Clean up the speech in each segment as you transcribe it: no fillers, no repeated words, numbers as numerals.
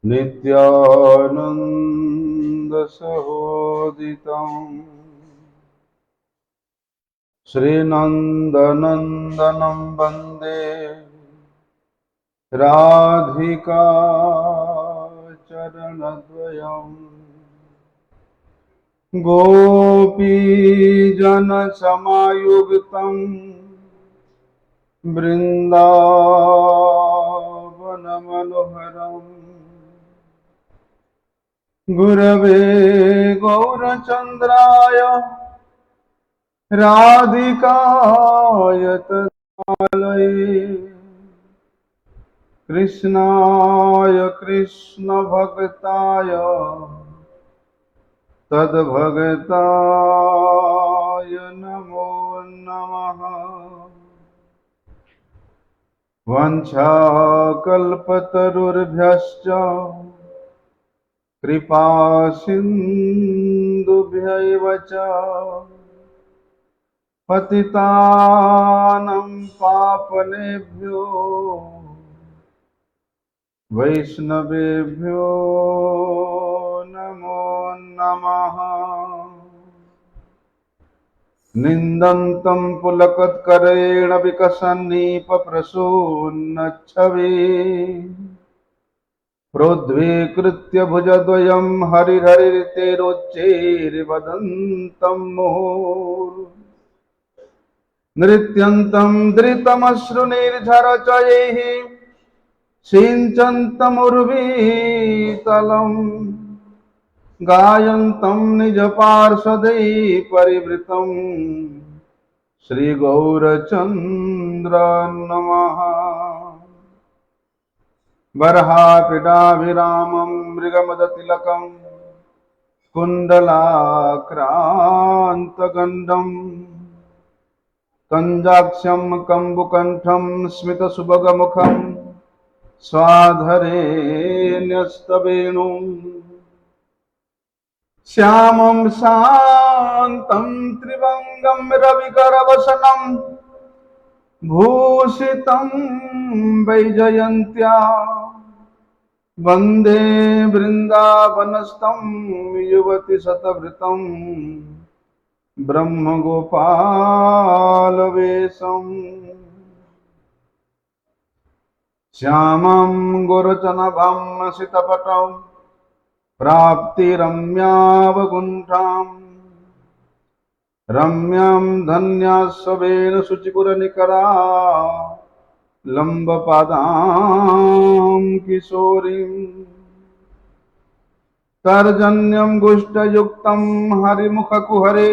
नित्यानंद सहोदितं श्रीनंदनंदनं वंदे राधिका चरणद्वयम् गोपीजनसमायुक्तं बृन्दावनमनोहरम् गुरवे गौरचन्द्राय राधिकाय तदालये कृष्णाय कृष्णभक्ताय तद्भगताय नमो नमः। वंशाकल्पतरुर्भ्यश्च कृपा सिन्धुभ्यैव च पतितानं पावनेभ्यो वैष्णवेभ्यो नमो नमः। निन्दन्तं पुलकत्करेण विकसन्नीपप्रसून्नच्छवे प्रोद्वेकृत्य भुजद्वयं हरिहरितेरोच्चैर्वदन्तं मुहुः नृत्यन्तं धृतमश्रुनिर्झरचयैः सिञ्चन्तमुर्वीतलम् गायन्तं निजपार्षदै परिवृतं श्रीगौरचन्द्र नमः। बर्हापीडाभिरामं मृगमदतिलकं कुण्डलाक्रान्तगण्डं कञ्जाक्षं कम्बुकण्ठं स्मितसुभगमुखं स्वाधरे न्यस्तवेणुम् श्यामं शान्तं त्रिभंगं रविकरवसनं भूषितं वैजयन्त्या वन्दे वृन्दावनस्थं युवतिशतवृतं ब्रह्मगोपालवेशम् श्यामं गोरचनभं सितपटं प्राप्तिरम्यावगुण्ठां रम्यां धन्यास्वेन शुचिपुरनिकरा लम्बपादां किशोरीं तर्जन्यं गुष्टयुक्तं हरिमुखकुहरे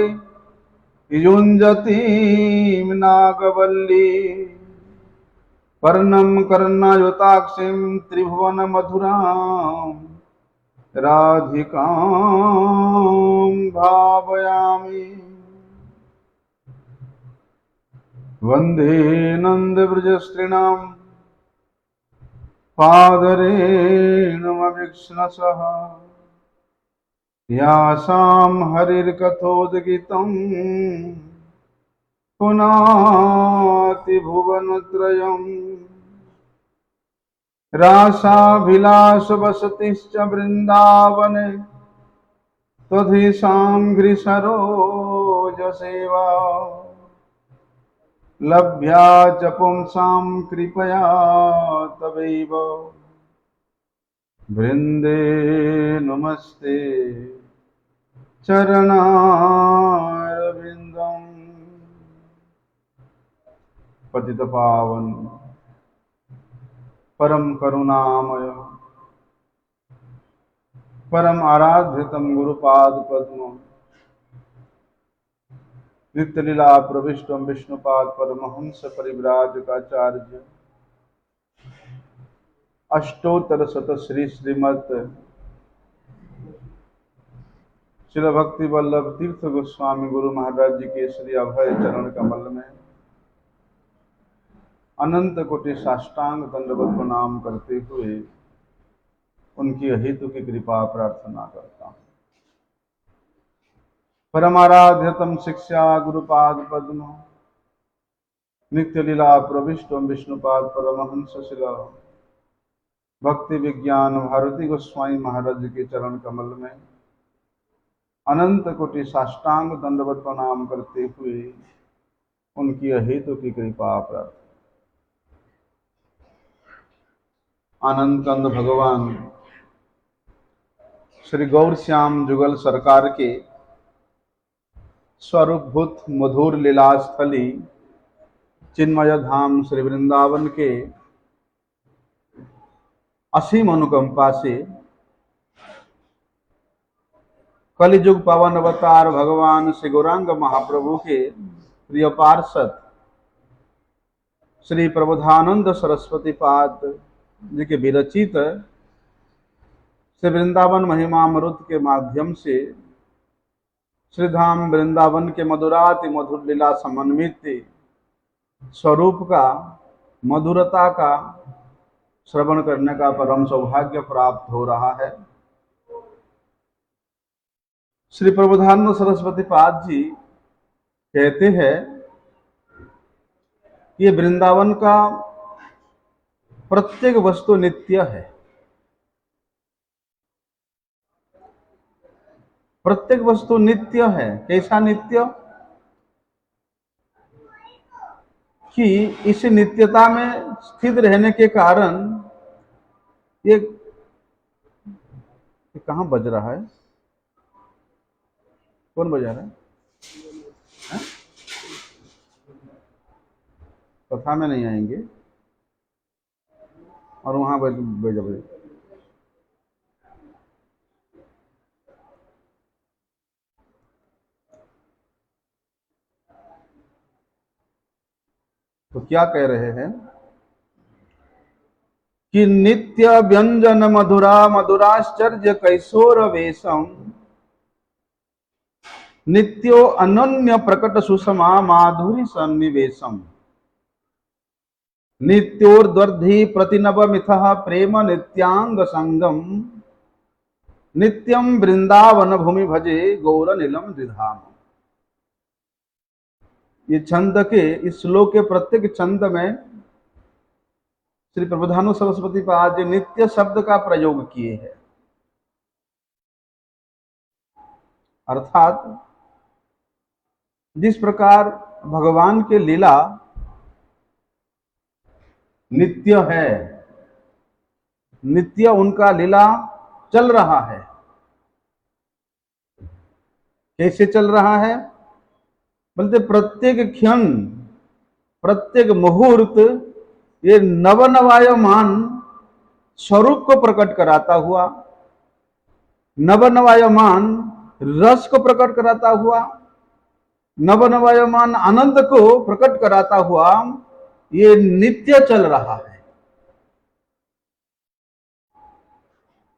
युञ्जतीं नागवल्ली पर्णं कर्णयुताक्षीं त्रिभुवनमधुरां राधिकां भावयामि। वन्दे नन्दव्रजस्त्रीणां पादरेणुमभिक्ष्णसः यासां हरिर्कथोद्गीतं पुनाति भुवनत्रयम् रासाभिलाषवसतिश्च वृन्दावने त्वदीशां गिरिसरोजसेवा लभ्या च पुंसां कृपया तवैव वृन्दे नमस्ते चरणारविन्दम्। पतितपावन परम करुणामय परम आराध्यतम गुरुपाद पद्म नित्यलीला प्रविष्टम विष्णुपाद परमहंस परिव्राजकाचार्य अष्टोत्तर शत श्री श्रीमत शिल भक्ति वल्लभ तीर्थ गोस्वामी गुरु महाराज जी के श्री अभय चरण कमल में अनंत कोटि साष्टांग दंडवत प्रणाम करते हुए उनकी अहेतु की कृपा प्रार्थना करता हूँ। परमाराध्यतम शिक्षा गुरुपाद पद्म नित्य लीला प्रविष्टम विष्णुपाद परमहंस शिला भक्ति विज्ञान भारती गोस्वामी महाराज के चरण कमल में अनंत कोटि साष्टांग दंडवत प्रणाम करते हुए उनकी अहेतु की कृपा प्रार्थना। आनंद कंद भगवान श्री गौर श्याम जुगल सरकार के स्वरूपभूत मधुर लीलास्थली चिन्मय धाम श्री वृंदावन के असीम अनुकंपा से कलिजुग पावन अवतार भगवान श्री गौरांग महाप्रभु के प्रिय पार्षद श्री प्रबोधानंद सरस्वती पाद जी के विरचित श्री वृंदावन महिमामृत के माध्यम से श्रीधाम वृंदावन के मधुराति मधुर लीला समन्वित स्वरूप का मधुरता का श्रवण करने का परम सौभाग्य प्राप्त हो रहा है। श्री प्रबोधानंद सरस्वती पाद जी कहते हैं ये वृंदावन का प्रत्येक वस्तु नित्य है। प्रत्येक वस्तु नित्य है। कैसा नित्य कि इस नित्यता में स्थित रहने के कारण ये कहाँ बज रहा है? कौन बजा रहा है? कथा में नहीं आएंगे और वहां बजा बजे। तो क्या कह रहे हैं कि नित्य व्यंजन मधुरा मधुराश्चर्य कैशोर वेशम नित्यो अनन्य प्रकट सुषमा माधुरी सन्निवेशम नित्योर्द्वर्धि प्रतिनवमिथः प्रेम नित्यांग संगम नित्यम वृंदावन भूमि भजे गौर नीलम द्विधाम। ये छंद के इस श्लोक के प्रत्येक छंद में श्री प्रबोधानंद सरस्वती पाद जी नित्य शब्द का प्रयोग किए हैं। अर्थात जिस प्रकार भगवान के लीला नित्य है, नित्य उनका लीला चल रहा है। कैसे चल रहा है बोलते प्रत्येक क्षण प्रत्येक मुहूर्त ये नवनवायमान स्वरूप को प्रकट कराता हुआ, नवनवायमान रस को प्रकट कराता हुआ, नवनवायमान आनंद को प्रकट कराता हुआ ये नित्य चल रहा है।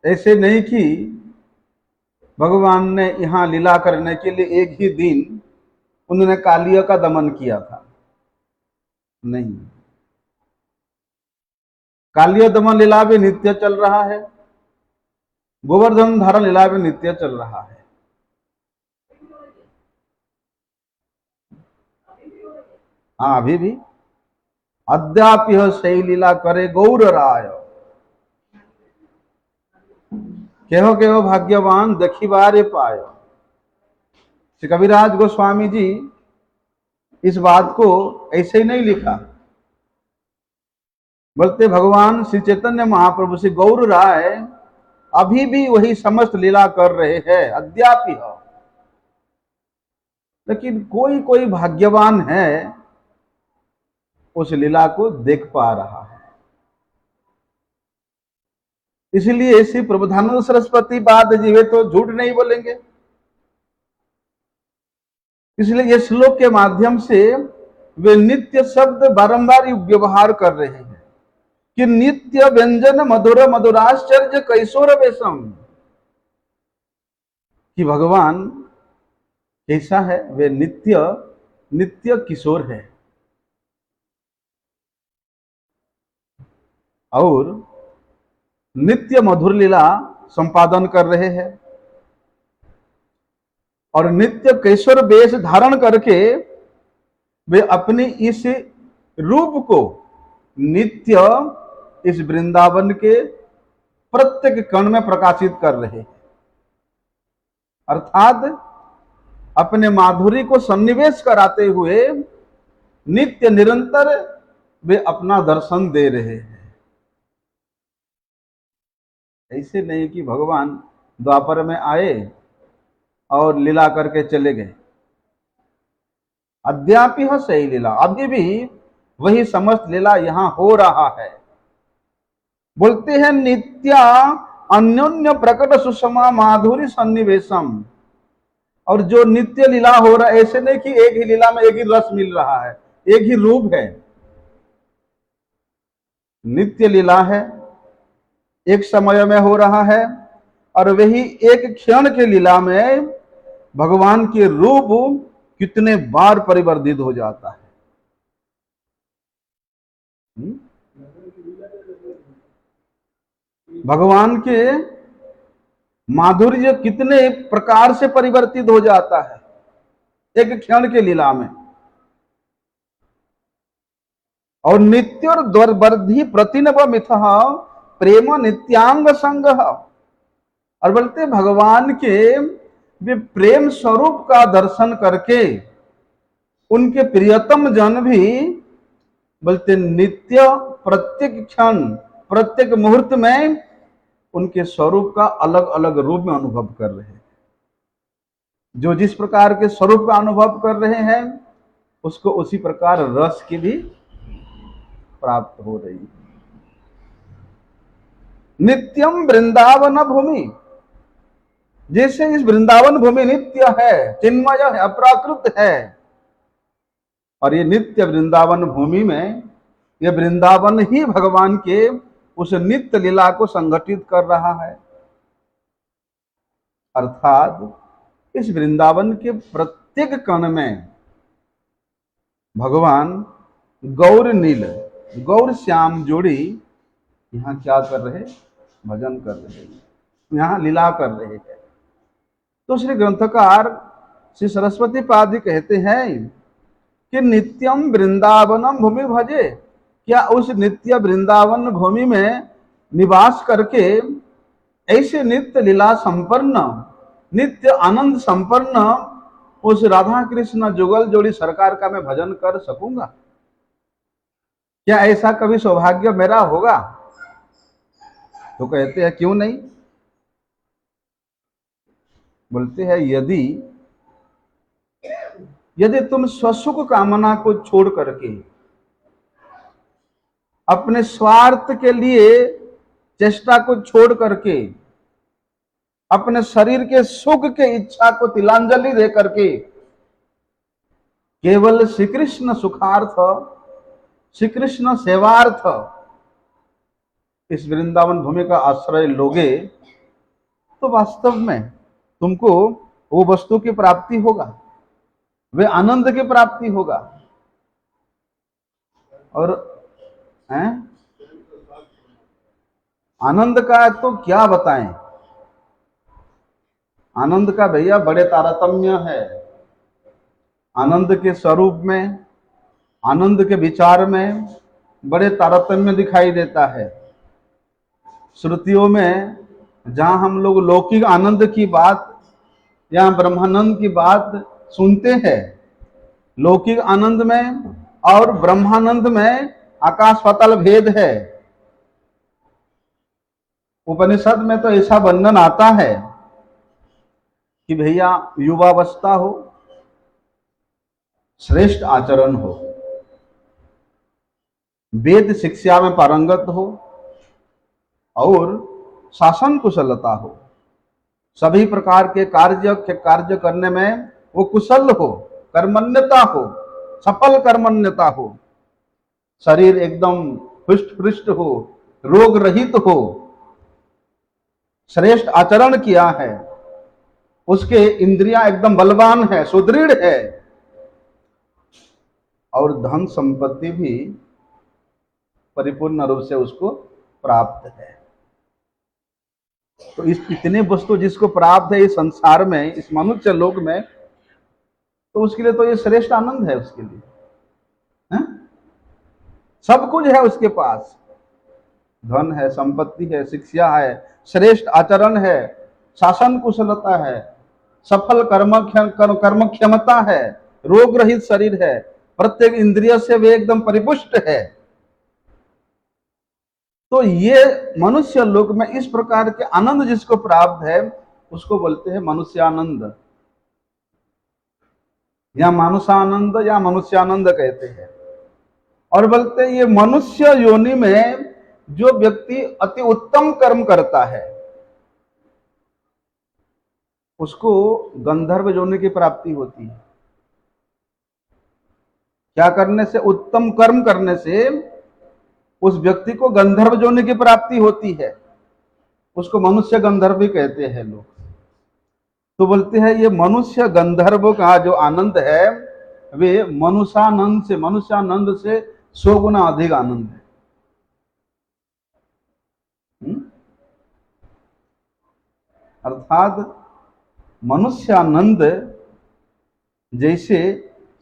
ऐसे नहीं कि भगवान ने यहां लीला करने के लिए एक ही दिन उन्होंने कालिया का दमन किया था, नहीं। कालिया दमन लीला भी नित्य चल रहा है, गोवर्धन धारण लीला भी नित्य चल रहा है। हाँ, अभी भी अद्यापि सही लीला करे गौर राय केहो भाग्यवान दखिवारे पायो। श्री कविराज गोस्वामी जी इस बात को ऐसे ही नहीं लिखा, बोलते भगवान श्री चैतन्य महाप्रभु श्री गौर राय अभी भी वही समस्त लीला कर रहे हैं, अद्यापि हो। लेकिन कोई कोई भाग्यवान है उस लीला को देख पा रहा है। इसलिए श्री प्रबोधानंद सरस्वती पाद जी वे तो झूठ नहीं बोलेंगे। इसलिए ये श्लोक के माध्यम से वे नित्य शब्द बारंबार व्यवहार कर रहे हैं कि नित्य व्यंजन मधुर मधुराश्चर्य कैशोर वेशम, कि भगवान कैसा है, वे नित्य नित्य किशोर है और नित्य मधुर लीला संपादन कर रहे हैं और नित्य कैशोर वेश धारण करके वे अपनी इस रूप को नित्य इस वृंदावन के प्रत्येक कण में प्रकाशित कर रहे हैं। अर्थात अपने माधुरी को सन्निवेश कराते हुए नित्य निरंतर वे अपना दर्शन दे रहे हैं। ऐसे नहीं कि भगवान द्वापर में आए और लीला करके चले गए। अद्यापि है सही लीला, अभी भी वही समस्त लीला यहां हो रहा है। बोलते हैं नित्या अन्योन्य प्रकट सुषमा माधुरी सन्निवेशम। और जो नित्य लीला हो रहा है, ऐसे नहीं कि एक ही लीला में एक ही रस मिल रहा है, एक ही रूप है। नित्य लीला है, एक समय में हो रहा है, और वही एक क्षण के लीला में भगवान के रूप कितने बार परिवर्तित हो जाता है। भगवान के माधुर्य कितने प्रकार से परिवर्तित हो जाता है एक क्षण के लीला में। और नित्य और द्वरवर्धि प्रतिनव मिथ प्रेम नित्यांग संग। और बोलते भगवान के वे प्रेम स्वरूप का दर्शन करके उनके प्रियतम जन भी बोलते नित्य प्रत्येक क्षण प्रत्येक मुहूर्त में उनके स्वरूप का अलग अलग रूप में अनुभव कर रहे हैं। जो जिस प्रकार के स्वरूप का अनुभव कर रहे हैं उसको उसी प्रकार रस की भी प्राप्त हो रही है। नित्यम वृंदावन भूमि, जैसे इस वृंदावन भूमि नित्य है, चिन्मय है, अपराकृत है, और ये नित्य वृंदावन भूमि में ये वृंदावन ही भगवान के उस नित्य लीला को संगठित कर रहा है। अर्थात इस वृंदावन के प्रत्येक कण में भगवान गौर नील गौर श्याम जोड़ी यहां क्या कर रहे, भजन कर रहे हैं, यहां लीला कर रहे हैं। तो श्री ग्रंथकार श्री सरस्वती पाद कहते हैं कि नित्यम वृंदावनम भूमि भजे। क्या उस नित्य वृंदावन भूमि में निवास करके ऐसे नित्य लीला संपन्न नित्य आनंद संपन्न उस राधा कृष्ण जुगल जोड़ी सरकार का मैं भजन कर सकूंगा? क्या ऐसा कभी सौभाग्य मेरा होगा? तो कहते हैं क्यों नहीं। बोलते हैं यदि तुम स्वसुख कामना को छोड़ करके अपने स्वार्थ के लिए चेष्टा को छोड़ करके अपने शरीर के सुख के इच्छा को तिलांजलि दे करके केवल श्री कृष्ण सुखार्थ श्री कृष्ण सेवार्थ इस वृंदावन भूमि का आश्रय लोगे तो वास्तव में तुमको वो वस्तु की प्राप्ति होगा, वे आनंद की प्राप्ति होगा। और आनंद का तो क्या बताएं, आनंद का भैया बड़े तारतम्य है। आनंद के स्वरूप में आनंद के विचार में बड़े तारतम्य दिखाई देता है। श्रुतियों में जहां हम लोग लौकिक आनंद की बात या ब्रह्मानंद की बात सुनते हैं, लौकिक आनंद में और ब्रह्मानंद में आकाश पाताल भेद है। उपनिषद में तो ऐसा वर्णन आता है कि भैया युवावस्था हो, श्रेष्ठ आचरण हो, वेद शिक्षा में पारंगत हो और शासन कुशलता हो, सभी प्रकार के कार्य करने में वो कुशल हो, कर्मण्यता हो, सफल कर्मण्यता हो, शरीर एकदम हृष्ट पुष्ट हो, रोग रहित हो, श्रेष्ठ आचरण किया है, उसके इंद्रियां एकदम बलवान है, सुदृढ़ है और धन संपत्ति भी परिपूर्ण रूप से उसको प्राप्त है। तो इस इतने वस्तु जिसको प्राप्त है इस संसार में, इस मनुष्य लोक में, तो उसके लिए तो ये श्रेष्ठ आनंद है। उसके लिए सब कुछ है उसके पास, धन है, संपत्ति है, शिक्षा है, श्रेष्ठ आचरण है, शासन कुशलता है, सफल कर्म क्षमता है, रोग रहित शरीर है, प्रत्येक इंद्रिय से वे एकदम परिपुष्ट है। तो ये मनुष्य लोक में इस प्रकार के आनंद जिसको प्राप्त है उसको बोलते हैं मनुष्यानंद, या मानुषानंद या मनुष्यानंद कहते हैं। और बोलते हैं ये मनुष्य योनि में जो व्यक्ति अति उत्तम कर्म करता है उसको गंधर्व योनि की प्राप्ति होती है। क्या करने से? उत्तम कर्म करने से उस व्यक्ति को गंधर्व योनि की प्राप्ति होती है। उसको मनुष्य गंधर्व भी कहते हैं लोग। तो बोलते हैं ये मनुष्य गंधर्व का जो आनंद है वे मनुष्यानंद से 100 गुना अधिक आनंद है। अर्थात मनुष्यानंद जैसे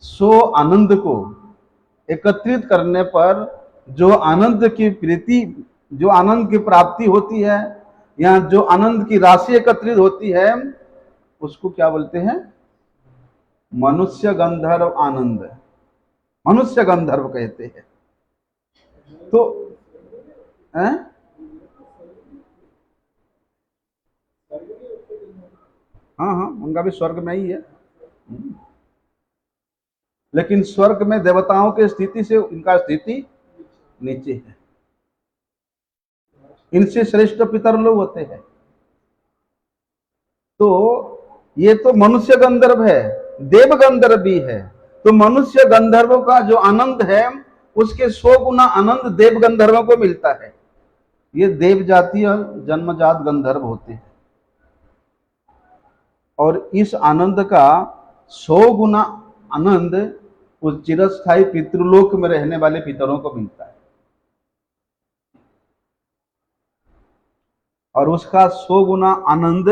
100 आनंद को एकत्रित करने पर जो आनंद की प्रीति, जो आनंद की प्राप्ति होती है या जो आनंद की राशि एकत्रित होती है उसको क्या बोलते हैं? मनुष्य गंधर्व आनंद, मनुष्य गंधर्व कहते हैं। तो हाँ, उनका भी स्वर्ग में ही है, लेकिन स्वर्ग में देवताओं के स्थिति से इनका स्थिति नीचे है। इनसे श्रेष्ठ पितर लोग होते हैं। तो ये तो मनुष्य गंधर्व है, देव गंधर्व भी है। तो मनुष्य गंधर्वों का जो आनंद है उसके 100 गुना आनंद देव गंधर्वों को मिलता है। ये देव जातीय जन्मजात गंधर्व होते हैं और इस आनंद का 100 गुना आनंद उस चिरस्थायी पितृलोक में रहने वाले पितरों को मिलता है और उसका 100 गुना आनंद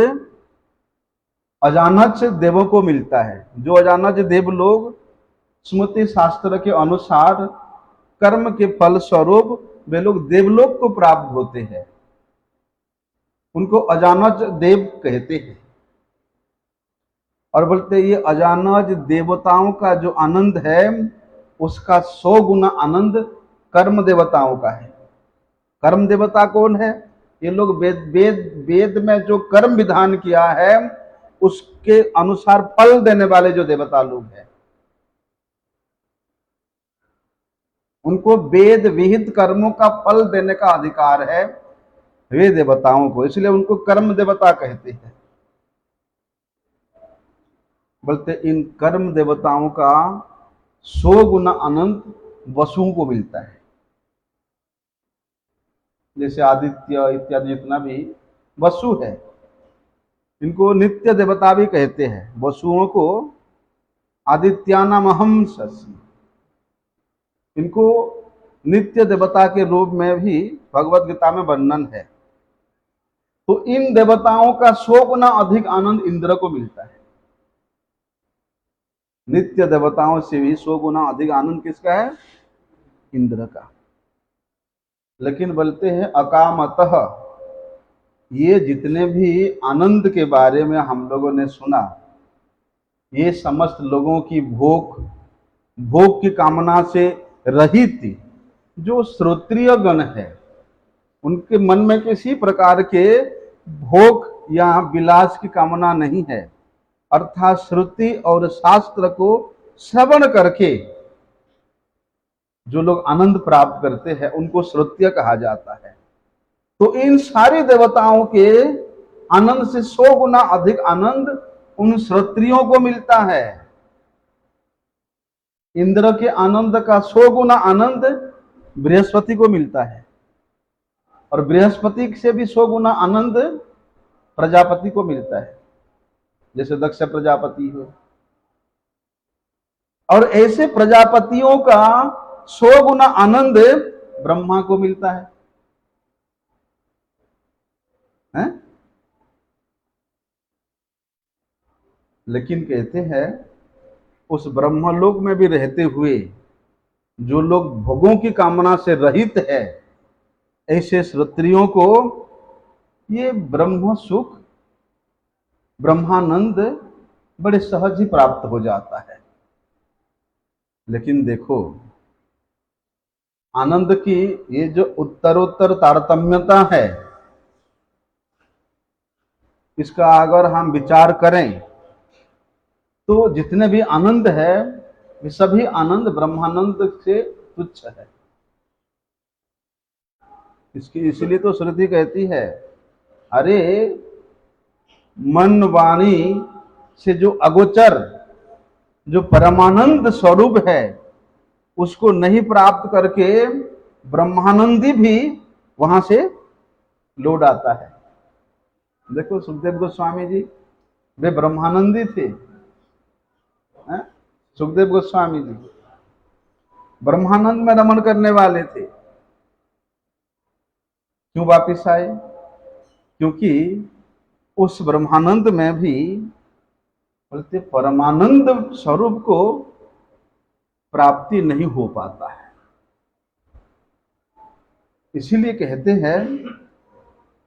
अजानच देवों को मिलता है। जो अजानच देव लोग स्मृति शास्त्र के अनुसार कर्म के फल स्वरूप वे लोग देवलोक को प्राप्त होते हैं, उनको अजानच देव कहते हैं। और बोलते ये अजानज देवताओं का जो आनंद है उसका 100 गुना आनंद कर्म देवताओं का है। कर्म देवता कौन है? ये लोग वेद में जो कर्म विधान किया है उसके अनुसार फल देने वाले जो देवता लोग हैं उनको वेद विहित कर्मों का फल देने का अधिकार है वे देवताओं को, इसलिए उनको कर्म देवता कहते हैं। बोलते इन कर्म देवताओं का 100 गुना आनंद वसुओं को मिलता है। जैसे आदित्य इत्यादि जितना भी वसु है इनको नित्य देवता भी कहते हैं। वसुओं को आदित्यानामहं शशि, इनको नित्य देवता के रूप में भी भगवत गीता में वर्णन है। तो इन देवताओं का 100 गुना अधिक आनंद इंद्र को मिलता है। नित्य देवताओं से भी 100 गुना अधिक आनंद किसका है? इंद्र का। लेकिन बोलते हैं अकामतः ये जितने भी आनंद के बारे में हम लोगों ने सुना ये समस्त लोगों की भोग की कामना से रहित जो श्रोत्रिय गण है उनके मन में किसी प्रकार के भोग या विलास की कामना नहीं है। अर्थात श्रुति और शास्त्र को श्रवण करके जो लोग आनंद प्राप्त करते हैं उनको श्रोत्रिय कहा जाता है। तो इन सारे देवताओं के आनंद से 100 गुना अधिक आनंद उन श्रोत्रियों को मिलता है। इंद्र के आनंद का 100 गुना आनंद बृहस्पति को मिलता है और बृहस्पति से भी 100 गुना आनंद प्रजापति को मिलता है, जैसे दक्ष प्रजापति हो। और ऐसे प्रजापतियों का 100 गुना आनंद ब्रह्मा को मिलता है। लेकिन कहते हैं उस ब्रह्मलोक में भी रहते हुए जो लोग भोगों की कामना से रहित है ऐसे श्रोत्रियों को ये ब्रह्म सुख, ब्रह्मानंद बड़े सहज ही प्राप्त हो जाता है। लेकिन देखो, आनंद की ये जो उत्तरोत्तर तारतम्यता है, इसका अगर हम विचार करें तो जितने भी आनंद है वे सभी आनंद ब्रह्मानंद से तुच्छ है। इसकी इसलिए तो श्रुति कहती है, अरे मन वाणी से जो अगोचर, जो परमानंद स्वरूप है, उसको नहीं प्राप्त करके ब्रह्मानंदी भी वहां से लौट आता है। देखो सुखदेव गोस्वामी जी, वे ब्रह्मानंदी थे। सुखदेव गोस्वामी जी ब्रह्मानंद में रमण करने वाले थे। क्यों वापिस आए? क्योंकि उस ब्रह्मानंद में भी बोलते परमानंद स्वरूप को प्राप्ति नहीं हो पाता है। इसीलिए कहते हैं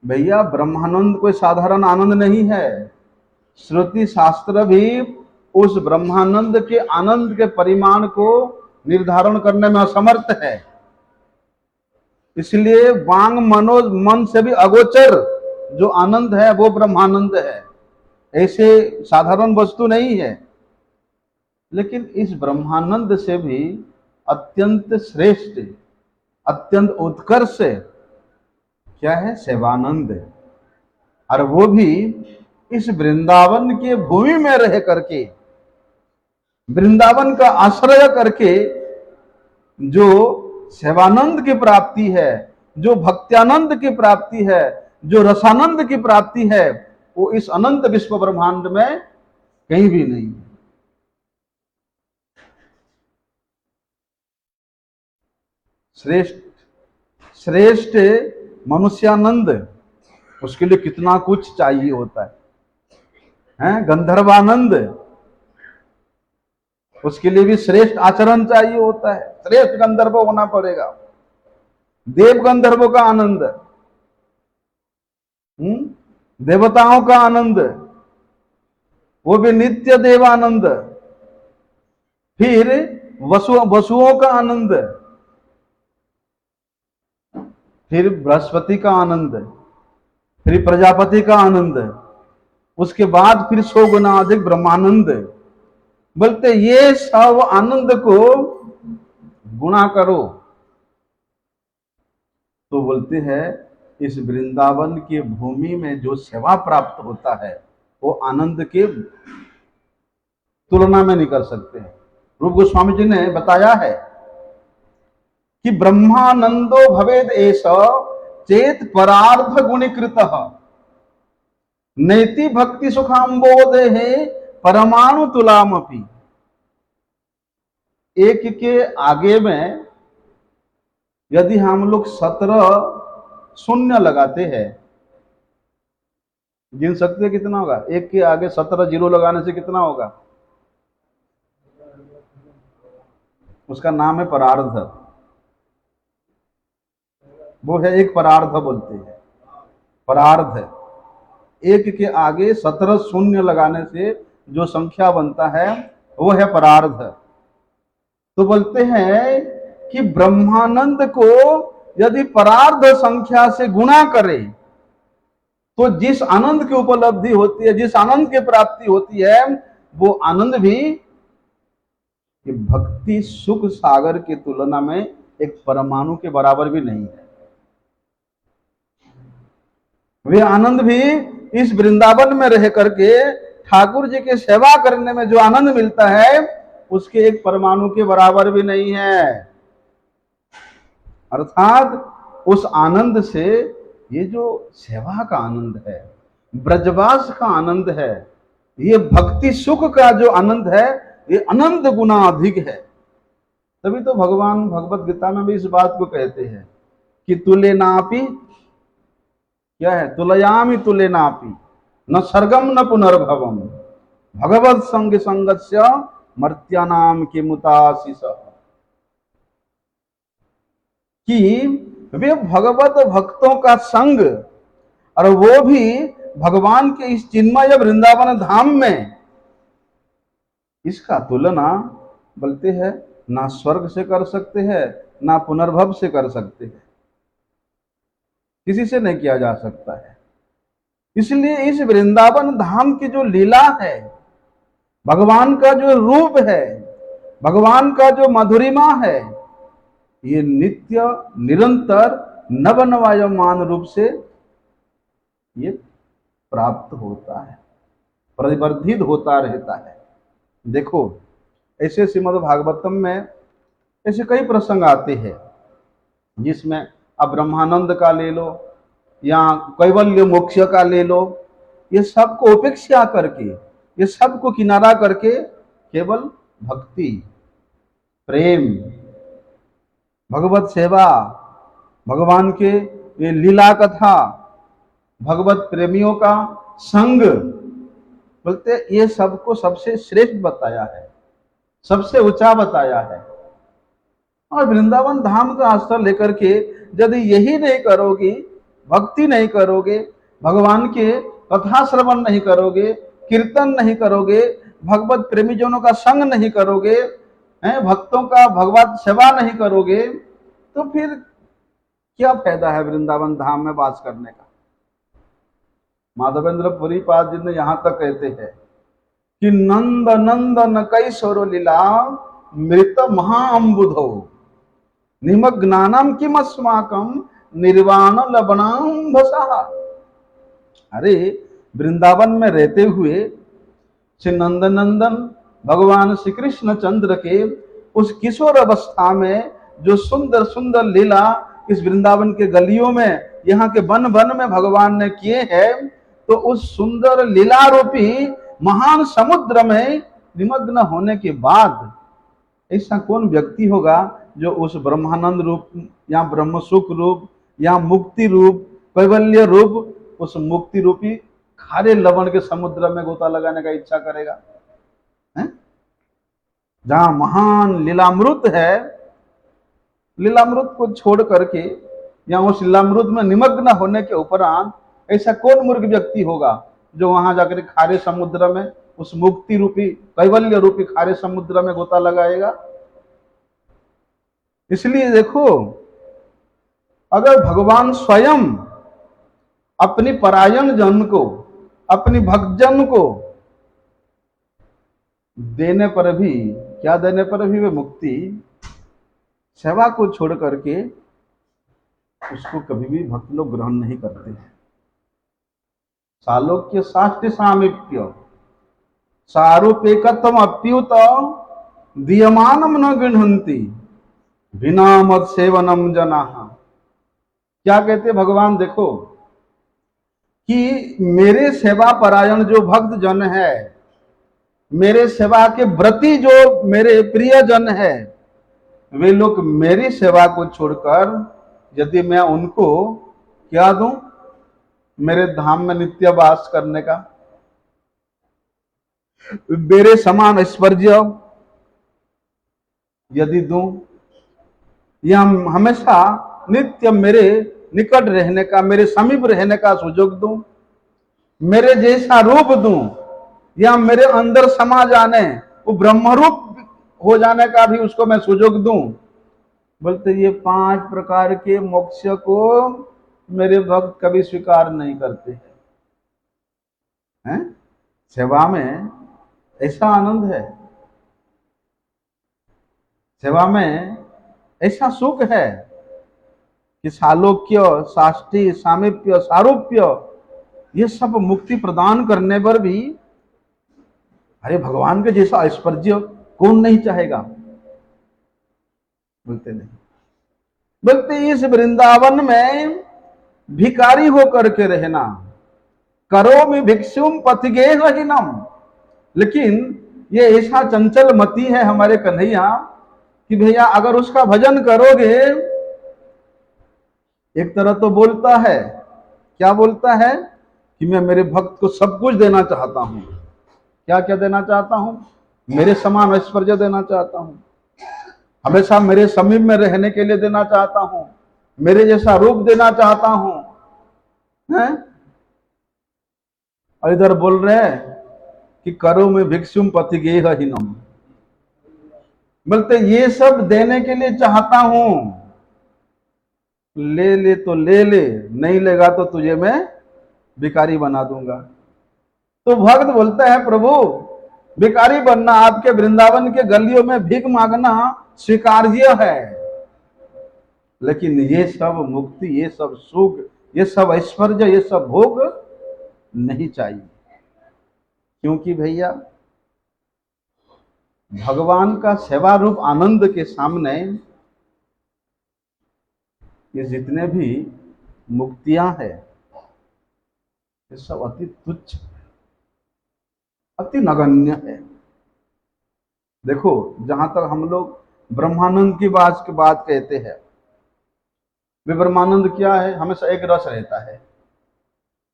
भैया, ब्रह्मानंद कोई साधारण आनंद नहीं है। श्रुति शास्त्र भी उस ब्रह्मानंद के आनंद के परिमाण को निर्धारण करने में असमर्थ है। इसलिए वांग मनोज मन से भी अगोचर जो आनंद है वो ब्रह्मानंद है, ऐसे साधारण वस्तु नहीं है। लेकिन इस ब्रह्मानंद से भी अत्यंत श्रेष्ठ, अत्यंत उत्कर्ष क्या है? सेवानंद। और वो भी इस वृंदावन के भूमि में रह करके, वृंदावन का आश्रय करके जो सेवानंद की प्राप्ति है, जो भक्त्यानंद की प्राप्ति है, जो रसानंद की प्राप्ति है, वो इस अनंत विश्व ब्रह्मांड में कहीं भी नहीं है। श्रेष्ठ श्रेष्ठ मनुष्यानंद, उसके लिए कितना कुछ चाहिए होता है? गंधर्वानंद, उसके लिए भी श्रेष्ठ आचरण चाहिए होता है, श्रेष्ठ गंधर्व होना पड़ेगा। देव गंधर्वों का आनंद, देवताओं का आनंद, वो भी नित्य देवानंद। फिर वसुओं का आनंद, फिर बृहस्पति का आनंद, फिर प्रजापति का आनंद, उसके बाद फिर 100 गुना अधिक ब्रह्मानंद। बोलते ये सब आनंद को गुणा करो तो बोलते हैं इस वृंदावन की भूमि में जो सेवा प्राप्त होता है वो आनंद के तुलना में नहीं कर सकते हैं। रूप गोस्वामी जी ने बताया है कि ब्रह्मानंदो भवेद एष चेत परार्थ गुणीकृत नैति भक्ति सुखाम्बोधे है परमाणु तुलामपि। एक के आगे में यदि हम लोग 17 शून्य लगाते हैं, गिन सकते हैं कितना होगा? एक के आगे 17 जीरो लगाने से कितना होगा? उसका नाम है परार्ध। वो है एक परार्ध बोलते हैं, परार्ध। एक के आगे 17 शून्य लगाने से जो संख्या बनता है वो है परार्ध। तो बोलते हैं कि ब्रह्मानंद को यदि परार्ध संख्या से गुणा करे तो जिस आनंद की उपलब्धि होती है, जिस आनंद की प्राप्ति होती है, वो आनंद भी भक्ति सुख सागर की तुलना में एक परमाणु के बराबर भी नहीं है। वे आनंद भी इस वृंदावन में रह करके ठाकुर जी की सेवा करने में जो आनंद मिलता है उसके एक परमाणु के बराबर भी नहीं है। अर्थात उस आनंद से ये जो सेवा का आनंद है, ब्रजवास का आनंद है, ये भक्ति सुख का जो आनंद है, ये अनंत गुना अधिक है। तभी तो भगवान भगवत गीता में भी इस बात को कहते हैं कि तुले नापि, क्या है? तुलयामि तुले नापि न सर्गम न पुनर्भवम भगवत संग संगस्य मर्त्यानाम के मुताशिष। कि वे भगवत भक्तों का संग, और वो भी भगवान के इस चिन्मय वृंदावन धाम में, इसका तुलना बोलते हैं ना स्वर्ग से कर सकते हैं, ना पुनर्भव से कर सकते हैं, किसी से नहीं किया जा सकता है। इसलिए इस वृंदावन धाम की जो लीला है, भगवान का जो रूप है, भगवान का जो मधुरिमा है, ये नित्य निरंतर नवनवायमान रूप से ये प्राप्त होता है, परिवर्धित होता रहता है। देखो ऐसे श्रीमद् भागवतम में ऐसे कई प्रसंग आते हैं, जिसमें अब ब्रह्मानंद का ले लो या कैवल्य मोक्ष का ले लो, ये सबको उपेक्षा करके, ये सबको किनारा करके केवल भक्ति, प्रेम, भगवत सेवा, भगवान के ये लीला कथा, भगवत प्रेमियों का संग, बोलते ये सबको सबसे श्रेष्ठ बताया है, सबसे ऊंचा बताया है। और वृंदावन धाम का आश्रय लेकर के यदि यही नहीं करोगे, भक्ति नहीं करोगे, भगवान के कथा श्रवण नहीं करोगे, कीर्तन नहीं करोगे, भगवत प्रेमी जनों का संग नहीं करोगे, भक्तों का भगवत सेवा नहीं करोगे, तो फिर क्या फायदा है वृंदावन धाम में वास करने का। माधवेंद्र पुरी पाद जी ने यहां तक कहते हैं कि नंद नंदन कैशोर लीला मृत महाअम्बुधो निमग्नानम किम अस्माकम निर्वाण लवणाम भसा। अरे वृंदावन में रहते हुए श्री नंद नंदन भगवान श्री कृष्ण चंद्र के उस किशोर अवस्था में जो सुंदर सुंदर लीला इस वृंदावन के गलियों में, यहाँ के वन वन में भगवान ने किए हैं, तो उस सुंदर लीला रूपी महान समुद्र में निमग्न होने के बाद ऐसा कौन व्यक्ति होगा जो उस ब्रह्मानंद रूप या ब्रह्म सुख रूप या मुक्ति रूप कैवल्य रूप उस मुक्ति रूपी खारे लवण के समुद्र में गोता लगाने का इच्छा करेगा। जहां महान लीलामृत है, लीलामृत को छोड़ करके या उस लीलामृत में निमग्न होने के उपरांत ऐसा कौन मूर्ख व्यक्ति होगा जो वहां जाकर खारे समुद्र में उस मुक्ति रूपी कैवल्य रूपी खारे समुद्र में गोता लगाएगा। इसलिए देखो, अगर भगवान स्वयं अपनी परायण जन को, अपनी भक्तजन को देने पर भी, क्या देने पर भी वे मुक्ति सेवा को छोड़ करके उसको कभी भी भक्त लोग ग्रहण नहीं करते हैं। सालोक्य साष्ट सामीप्य सारूपेकत्वम अप्युत दीयमानम न गृह्णन्ति बिना मत सेवनम जना। क्या कहते भगवान, देखो कि मेरे सेवा परायण जो भक्त जन है, मेरे सेवा के व्रती जो मेरे प्रिय जन है, वे लोग मेरी सेवा को छोड़कर यदि मैं उनको क्या दूं, मेरे धाम में नित्य वास करने का, मेरे समान ऐश्वर्य यदि दूं, या हमेशा नित्य मेरे निकट रहने का, मेरे समीप रहने का सुयोग दूं, मेरे जैसा रूप दूं, या मेरे अंदर समा जाने, वो ब्रह्म रूप हो जाने का भी उसको मैं सुयोग दूं, बोलते ये 5 प्रकार के मोक्ष को मेरे भक्त कभी स्वीकार नहीं करते हैं। सेवा में ऐसा आनंद है, सेवा में ऐसा सुख है कि सालोक्य, साष्टी, सामीप्य, सारूप्य, ये सब मुक्ति प्रदान करने पर भी अरे भगवान के जैसा ऐश्वर्य कौन नहीं चाहेगा। बोलते नहीं, बोलते इस वृंदावन में भिकारी होकर के रहना, करो में भिक्षुम पथिगेहहीनम। लेकिन ये ऐसा चंचल मति है हमारे कन्हैया कि भैया अगर उसका भजन करोगे, एक तरह तो बोलता है, क्या बोलता है कि मैं मेरे भक्त को सब कुछ देना चाहता हूं। क्या क्या देना चाहता हूं? मेरे समान ऐश्वर्य देना चाहता हूं, हमेशा मेरे समीप में रहने के लिए देना चाहता हूं, मेरे जैसा रूप देना चाहता हूं, हैं? और इधर बोल रहे हैं कि करो में भिक्षुम पथिगेहहीनम, बोलते ये सब देने के लिए चाहता हूं, ले ले तो ले ले, नहीं लेगा तो तुझे मैं भिखारी बना दूंगा। तो भक्त बोलता है प्रभु भिखारी बनना, आपके वृंदावन के गलियों में भीख मांगना स्वीकार्य है, लेकिन ये सब मुक्ति, ये सब सुख, ये सब ऐश्वर्य, ये सब भोग नहीं चाहिए। क्योंकि भैया भगवान का सेवा रूप आनंद के सामने ये जितने भी मुक्तियां हैं ये सब अति तुच्छ, अति नगण्य है। देखो जहां तक हम लोग ब्रह्मानंद की बात कहते हैं, वे ब्रह्मानंद क्या है? हमेशा एक रस रहता है,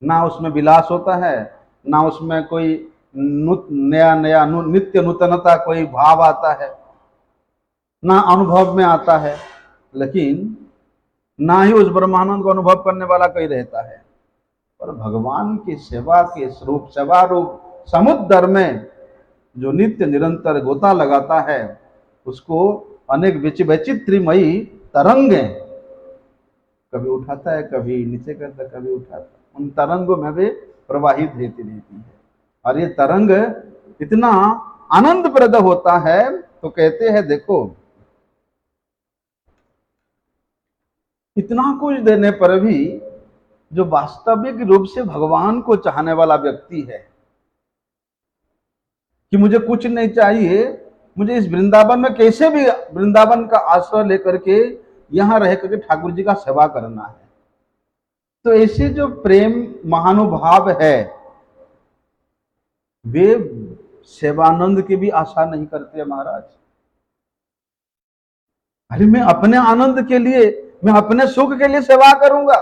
ना उसमें विलास होता है, ना उसमें कोई नया नया नित्य नूतनता कोई भाव आता है, ना अनुभव में आता है, लेकिन ना ही उस ब्रह्मानंद को अनुभव करने वाला कोई रहता है। पर भगवान की सेवा के स्वरूप, सेवा रूप समुद्र में जो नित्य निरंतर गोता लगाता है, उसको अनेक वैचित्र्यमयी तरंगे कभी उठाता है, कभी नीचे करता है, कभी उठाता है, उन तरंगों में भी प्रवाहित रहती रहती है। और ये तरंग इतना आनंदप्रद होता है, तो कहते हैं देखो इतना कुछ देने पर भी जो वास्तविक रूप से भगवान को चाहने वाला व्यक्ति है कि मुझे कुछ नहीं चाहिए, मुझे इस वृंदावन में कैसे भी वृंदावन का आश्रय लेकर के यहां रह करके ठाकुर जी का सेवा करना है, तो ऐसे जो प्रेम महानुभाव है वे सेवानंद की भी आशा नहीं करते महाराज। अरे मैं अपने आनंद के लिए, मैं अपने सुख के लिए सेवा करूंगा।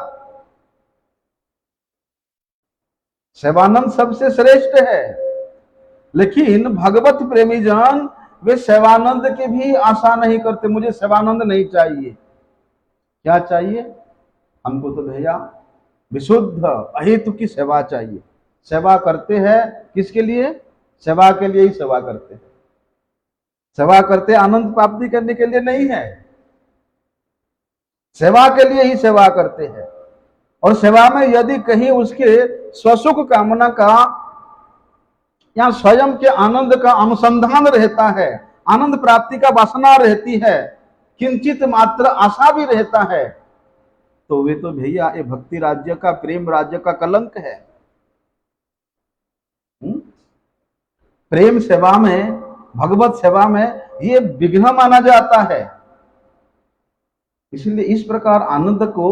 सेवानंद सबसे श्रेष्ठ है, लेकिन भगवत प्रेमी जन वे सेवानंद की भी आशा नहीं करते, मुझे सेवानंद नहीं चाहिए। क्या चाहिए हमको? तो भैया विशुद्ध अहेतु की सेवा चाहिए। सेवा करते हैं किसके लिए? सेवा के लिए ही सेवा करते हैं। सेवा करते आनंद प्राप्ति करने के लिए नहीं है, सेवा के लिए ही सेवा करते हैं। और सेवा में यदि कहीं उसके स्वसुख कामना का या स्वयं के आनंद का अनुसंधान रहता है, आनंद प्राप्ति का वासना रहती है, किंचित मात्र आशा भी रहता है, तो वे तो भैया ये भक्ति राज्य का, प्रेम राज्य का कलंक है। प्रेम सेवा में, भगवत सेवा में ये विघ्न माना जाता है। इसलिए इस प्रकार आनंद को,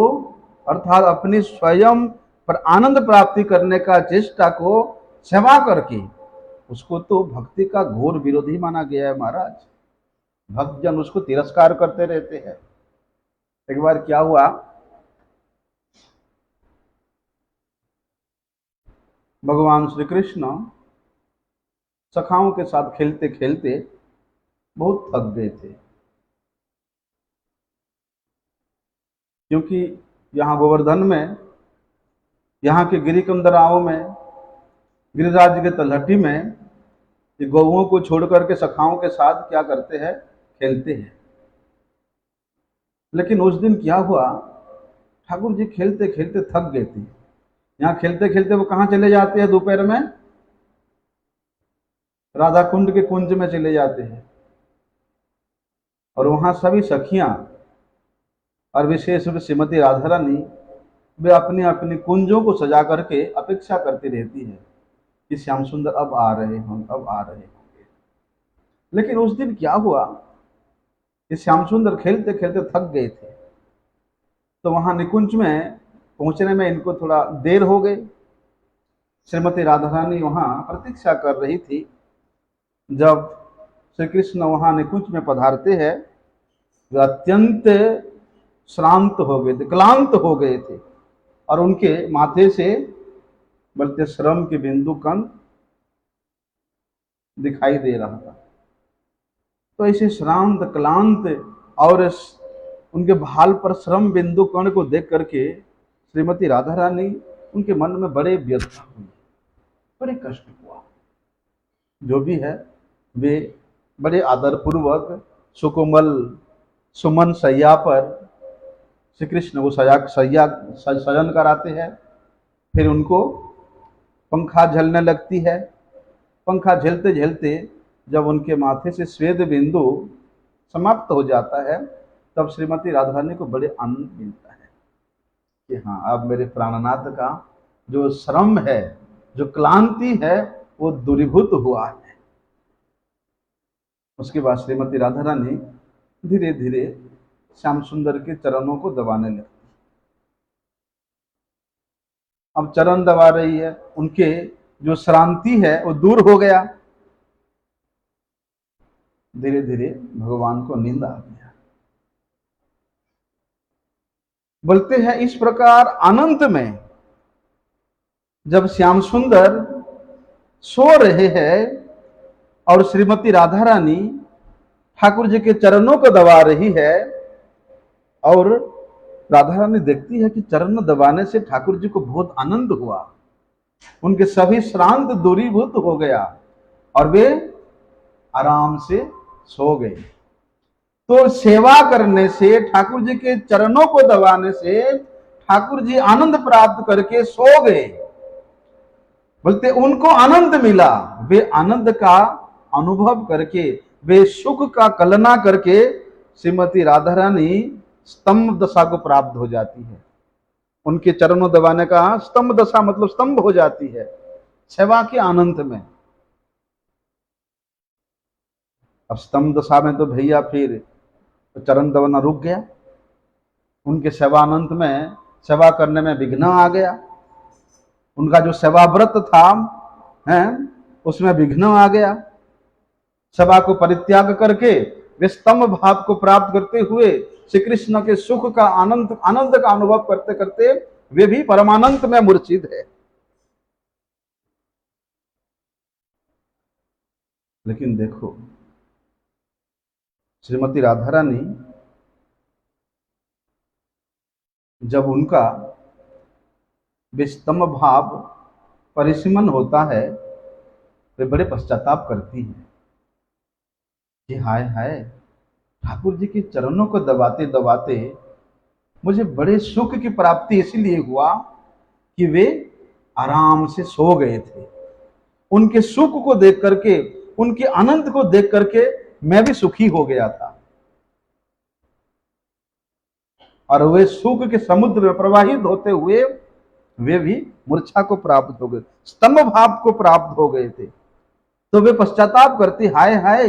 अर्थात अपने स्वयं पर आनंद प्राप्ति करने का चेष्टा को सेवा करके, उसको तो भक्ति का घोर विरोधी माना गया है महाराज। भक्तजन उसको तिरस्कार करते रहते हैं। एक बार क्या हुआ, भगवान श्री कृष्ण सखाओं के साथ खेलते खेलते बहुत थक गए थे, क्योंकि यहाँ गोवर्धन में, यहाँ के गिरिकंदराओं में, गिरिराज के तलहटी में ये गौओं को छोड़ करके सखाओं के साथ क्या करते हैं? खेलते हैं। लेकिन उस दिन क्या हुआ, ठाकुर जी खेलते खेलते थक गए थे। यहाँ खेलते खेलते वो कहाँ चले जाते हैं? दोपहर में राधा कुंड के कुंज में चले जाते हैं, और वहां सभी सखियां और विशेष रूप से श्रीमती राधा रानी वे अपनी अपनी कुंजों को सजा करके अपेक्षा करती रहती है कि श्याम सुंदर अब आ रहे होंगे, अब आ रहे होंगे। लेकिन उस दिन क्या हुआ कि श्याम सुंदर खेलते खेलते थक गए थे, तो वहां निकुंज में पहुंचने में इनको थोड़ा देर हो गई। श्रीमती राधा रानी वहां प्रतीक्षा कर रही थी। जब श्री कृष्ण वहां निकुंज में पधारते हैं, वे अत्यंत श्रांत हो गए थे, क्लांत हो गए थे, और उनके माथे से बल्कि श्रम के बिंदु कण दिखाई दे रहा था। तो ऐसे श्रांत, क्लांत और उनके भाल पर श्रम बिंदु कण को देख करके श्रीमती राधा रानी उनके मन में बड़े व्यथा हुई, बड़े कष्ट हुआ। जो भी है वे बड़े आदरपूर्वक सुकोमल सुमन सैया पर श्री कृष्ण को सजन कराते हैं। फिर उनको पंखा झलने लगती है। पंखा झेलते झेलते जब उनके माथे से स्वेद बिंदु समाप्त हो जाता है, तब श्रीमती राधा रानी को बड़े आनंद मिलता है कि हाँ, अब मेरे प्राणनाथ का जो श्रम है, जो क्लांति है, वो दूरीभूत हुआ है। उसके बाद श्रीमती राधा रानी धीरे धीरे श्याम सुंदर के चरणों को दबाने लगती। अब चरण दबा रही है, उनके जो श्रांति है वो दूर हो गया। धीरे धीरे भगवान को नींद आ गया। बोलते हैं इस प्रकार अनंत में जब श्याम सुंदर सो रहे हैं और श्रीमती राधा रानी ठाकुर जी के चरणों को दबा रही है, और राधा रानी देखती है कि चरण दबाने से ठाकुर जी को बहुत आनंद हुआ, उनके सभी श्रांत दूरीभूत हो गया और वे आराम से सो गए। तो सेवा करने से, ठाकुर जी के चरणों को दबाने से ठाकुर जी आनंद प्राप्त करके सो गए। बोलते उनको आनंद मिला, वे आनंद का अनुभव करके, वे सुख का कल्पना करके श्रीमती राधा रानी स्तंभ दशा को प्राप्त हो जाती है। उनके चरणों दबाने का स्तंभ दशा मतलब स्तंभ हो जाती है सेवा के आनंद में। अब स्तंभ दशा में तो भैया फिर चरण दबाना रुक गया, उनके सेवानंद में सेवा करने में विघ्न आ गया। उनका जो सेवा व्रत था उसमें विघ्न आ गया। सेवा को परित्याग करके वे स्तंभ भाव को प्राप्त करते हुए श्री कृष्ण के सुख का आनंद का अनुभव करते करते वे भी परमानंद में मूर्छित है। लेकिन देखो श्रीमती राधा रानी जब उनका विस्तम भाव परिसीमन होता है, वे बड़े पश्चाताप करती हैं कि हाय हाय, ठाकुर जी के चरणों को दबाते दबाते मुझे बड़े सुख की प्राप्ति इसलिए हुआ कि वे आराम से सो गए थे। उनके सुख को देख करके, उनके आनंद को देख करके मैं भी सुखी हो गया था, और वे सुख के समुद्र में प्रवाहित होते हुए वे भी मूर्छा को प्राप्त हो गए, स्तंभ भाव को प्राप्त हो गए थे। तो वे पश्चाताप करती, हाय हाय,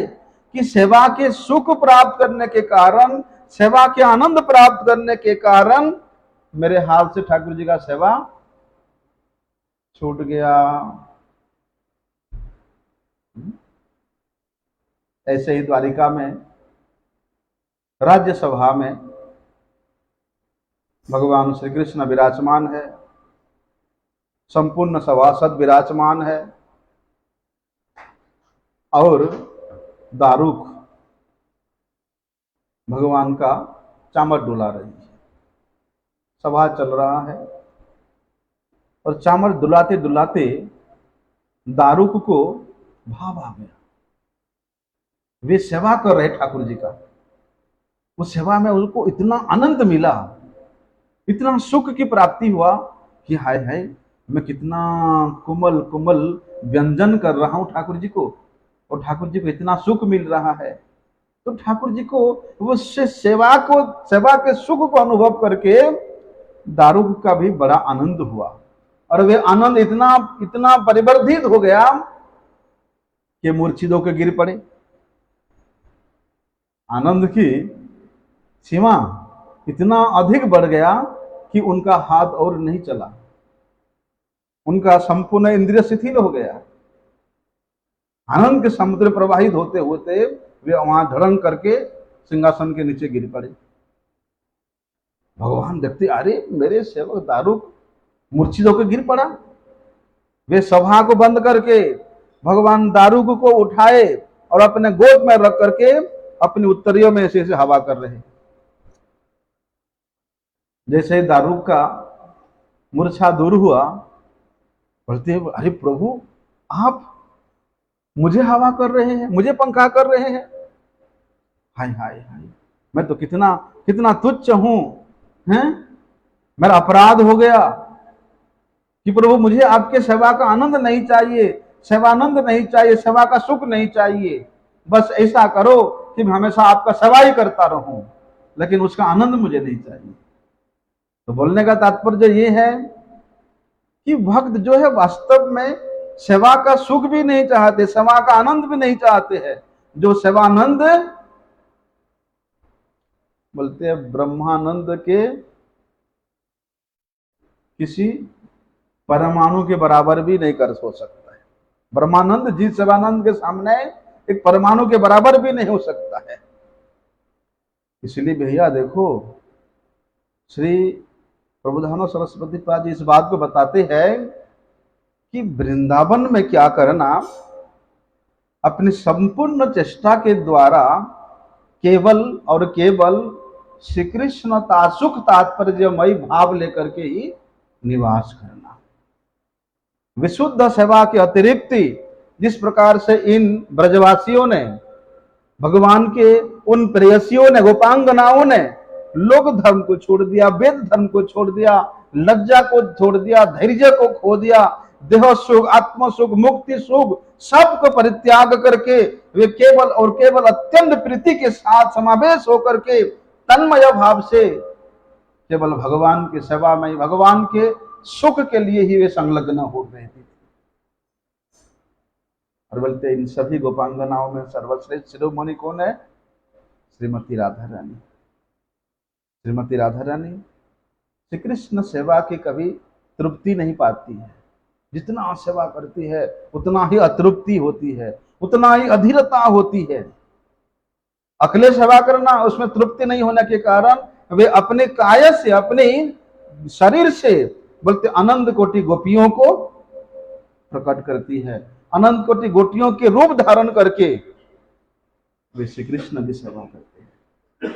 कि सेवा के सुख प्राप्त करने के कारण, सेवा के आनंद प्राप्त करने के कारण मेरे हाथ से ठाकुर जी का सेवा छूट गया। ऐसे ही द्वारिका में राज्यसभा में भगवान श्री कृष्ण विराजमान है, संपूर्ण सभासद विराजमान है, और दारुक भगवान का चामर डुला रही है। सभा चल रहा है और चामर डुलाते डुलाते दारुक को भाव आ गया। वे सेवा कर रहे ठाकुर जी का, उस सेवा में उनको इतना आनंद मिला, इतना सुख की प्राप्ति हुआ कि हाय हाय, मैं कितना कोमल कोमल व्यंजन कर रहा हूं ठाकुर जी को, और ठाकुर जी को इतना सुख मिल रहा है। तो ठाकुर जी को वो सेवा के सुख को अनुभव करके दारुक का भी बड़ा आनंद हुआ, और वे आनंद इतना इतना परिवर्धित हो गया कि मूर्छित होकर गिर पड़े। आनंद की सीमा इतना अधिक बढ़ गया कि उनका हाथ और नहीं चला, उनका संपूर्ण इंद्रिय शिथिल हो गया। आनंद के समुद्र प्रवाहित होते होते वे वहां धड़ंग करके सिंहासन के नीचे गिर पड़े। भगवान देखते, अरे मेरे सेवक दारुक मूर्छित होकर गिर पड़ा। वे सभा को बंद करके भगवान दारुक को उठाए और अपने गोद में रख करके अपनी उत्तरियों में ऐसे हवा कर रहे। जैसे दारू का मूर्छा दूर हुआ, बोलते हैं अरे प्रभु आप मुझे हवा कर रहे हैं, मुझे पंखा कर रहे हैं। हाय हाय हाय, मैं तो कितना कितना तुच्छ हूं, हैं? मेरा अपराध हो गया कि प्रभु मुझे आपके सेवा का आनंद नहीं चाहिए, सेवानंद नहीं चाहिए, सेवा का सुख नहीं चाहिए। बस ऐसा करो कि मैं हमेशा आपका सेवा ही करता रहूं, लेकिन उसका आनंद मुझे नहीं चाहिए। तो बोलने का तात्पर्य ये है कि भक्त जो है वास्तव में सेवा का सुख भी नहीं चाहते, सेवा का आनंद भी नहीं चाहते हैं। जो सेवानंद बोलते हैं ब्रह्मानंद के किसी परमाणु के बराबर भी नहीं कर हो सकता है। ब्रह्मानंद जी सेवानंद के सामने एक परमाणु के बराबर भी नहीं हो सकता है। इसलिए भैया देखो, श्री प्रबोधानंद सरस्वती पाद जी इस बात को बताते हैं कि वृंदावन में क्या करना, अपनी संपूर्ण चेष्टा के द्वारा केवल और केवल श्री कृष्ण सुख तात्पर्यमयी भाव लेकर के ही निवास करना। विशुद्ध सेवा के अतिरिक्त जिस प्रकार से इन ब्रजवासियों ने, भगवान के उन प्रेयसियों ने, गोपांगनाओं ने लोक धर्म को छोड़ दिया, वेद धर्म को छोड़ दिया, लज्जा को छोड़ दिया, धैर्य को खो दिया, देह सुख, आत्म सुख, मुक्ति सुख सबको परित्याग करके वे केवल और केवल अत्यंत प्रीति के साथ समावेश होकर के तन्मय भाव से केवल भगवान की सेवा में, भगवान के सुख के लिए ही वे संलग्न हो गए थे। और बोलते इन सभी गोपांगनाओं में सर्वश्रेष्ठ शिरोमणि कौन है? श्रीमती राधा रानी। श्रीमती राधा रानी श्री कृष्ण सेवा की कभी तृप्ति नहीं पाती है। जितना सेवा करती है उतना ही अतृप्ति होती है, उतना ही अधीरता होती है। अकेले सेवा करना, उसमें तृप्ति नहीं होने के कारण वे अपने काय से, अपने शरीर से बोलते अनंत कोटि गोपियों को प्रकट करती है, अनंत कोटि गोपियों के रूप धारण करके वे श्री कृष्ण की सेवा करते हैं।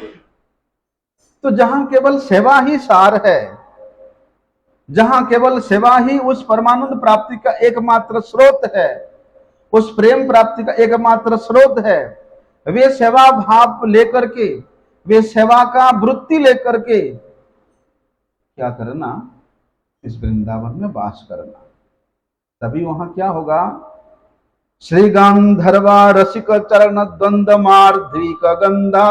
तो जहां केवल सेवा ही सार है, जहां केवल सेवा ही उस परमानंद प्राप्ति का एकमात्र स्रोत है, उस प्रेम प्राप्ति का एकमात्र स्रोत है, वे सेवा भाव लेकर के, वे सेवा का वृत्ति लेकर के क्या करना? इस वृंदावन में वास करना। तभी वहां क्या होगा? श्री गांधर्वा रसिक चरण द्वंद मार्द्विक गंधा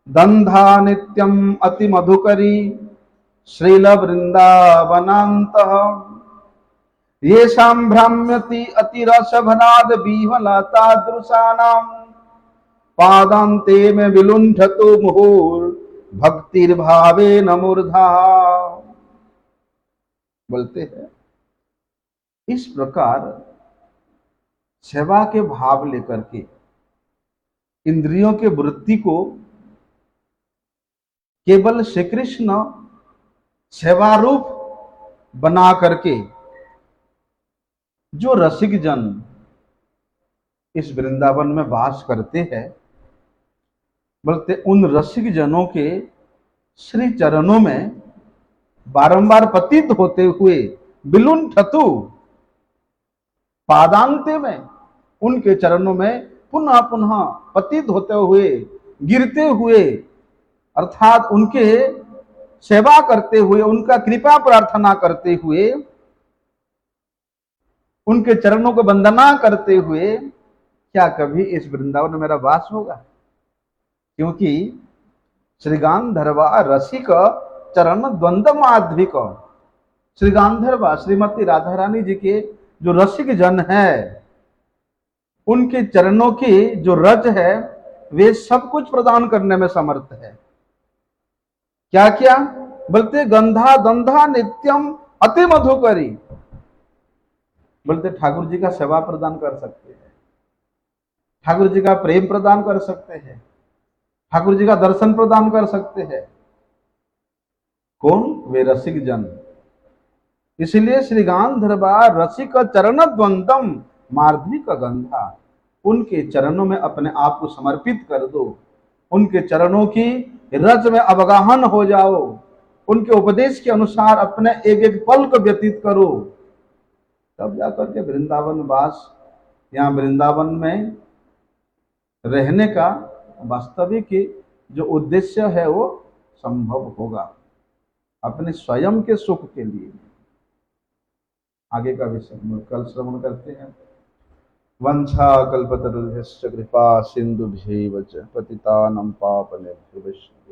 दंधा नित्यम अति मधुकरी श्रील वृंदावनांत ये भ्राम्यति अतिरसभनाद बीहलता दृशानाम पादांते में विलुंठतु मुहुर भक्तिर्भावे न मूर्धा। बोलते हैं इस प्रकार सेवा के भाव लेकर के इंद्रियों के वृत्ति को केवल श्री कृष्ण सेवा रूप बना करके जो रसिक जन इस वृंदावन में वास करते हैं, बोलते उन रसिक जनों के श्री चरणों में बारंबार पतित होते हुए विलुंठतु पादांते में, उनके चरणों में पुनः पुनः पतित होते हुए, गिरते हुए, अर्थात उनके सेवा करते हुए, उनका कृपा प्रार्थना करते हुए, उनके चरणों को वंदना करते हुए क्या कभी इस वृंदावन में मेरा वास होगा? क्योंकि श्री गांधर्वा रसिक चरण द्वंद माध्विक, श्री गांधर्वा श्रीमती राधा रानी जी के जो रसिक जन है, उनके चरणों की जो रज है वे सब कुछ प्रदान करने में समर्थ है। क्या क्या? बोलते गंधा दंधा नित्यम अति मधुकरी। बोलते ठाकुर जी का सेवा प्रदान कर सकते हैं, ठाकुर जी का प्रेम प्रदान कर सकते हैं, ठाकुर जी का दर्शन प्रदान कर सकते हैं। कौन? वे रसिक जन। इसलिए श्री गांधर्वा रसिक चरण द्वंदम मार्द्विक गंधा, उनके चरणों में अपने आप को समर्पित कर दो, उनके चरणों की रज में अवगाहन हो जाओ, उनके उपदेश के अनुसार अपने एक एक पल को व्यतीत करो, तब जाकर के वृंदावन वास, यहाँ वृंदावन में रहने का वास्तविक जो उद्देश्य है वो संभव होगा, अपने स्वयं के सुख के लिए। आगे का विषय हम कल श्रवण करते हैं। वंशा कल्पतरुभ्यश्च कृपा सिंधुभ्यैव च पतितानां पावनेभ्यो वैष्णवेभ्यो